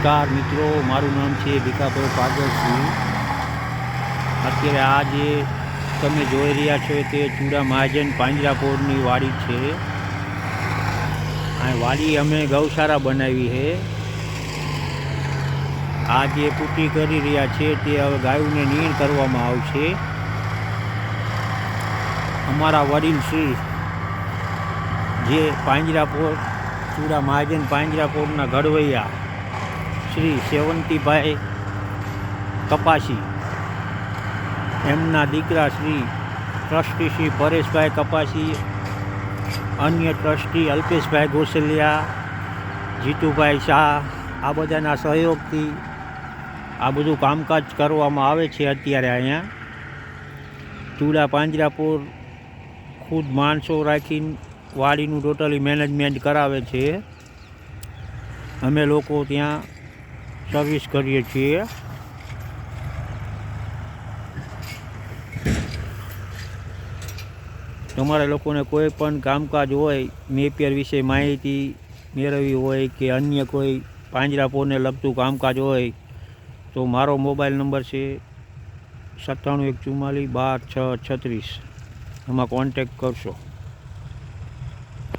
નમસ્કાર મિત્રો, મારું નામ છે ભીખાભાઈ પાગલસિંહ। અત્યારે આ જે તમે જોઈ રહ્યા છો તે ચૂડા મહાજન પાંજરાપોળની વાડી છે। આ વાડી અમે ગૌશાળા બનાવી છે। આ જે પૂટી કરી રહ્યા છે તે હવે ગાયોને નીણ કરવામાં આવશે। અમારા વડીલ શ્રી જે પાંજરાપોળ ચૂડા મહાજન પાંજરાપોળના ઘડવૈયા શ્રી સેવંતીભાઈ કપાસી, એમના દીકરા શ્રી ટ્રસ્ટી શ્રી પરેશભાઈ કપાસી, અન્ય ટ્રસ્ટી અલ્પેશભાઈ ગોસલિયા, જીતુભાઈ શાહ, આ બધાના સહયોગથી આ બધું કામકાજ કરવામાં આવે છે। અત્યારે અહીંયા ચૂડા પાંજરાપોળ ખુદ માણસો રાખીને વાડીનું ટોટલી મેનેજમેન્ટ કરાવે છે। અમે લોકો ત્યાં સર્વિસ કરીએ છીએ। તમારા લોકોને કોઈ પણ કામકાજ હોય, નેપિયર વિશે માહિતી મેળવવી હોય કે અન્ય કોઈ પાંજરાપોળને લગતું કામકાજ હોય તો મારો મોબાઈલ નંબર છે 97 144 12 6 36। એમાં કોન્ટેક્ટ કરશો।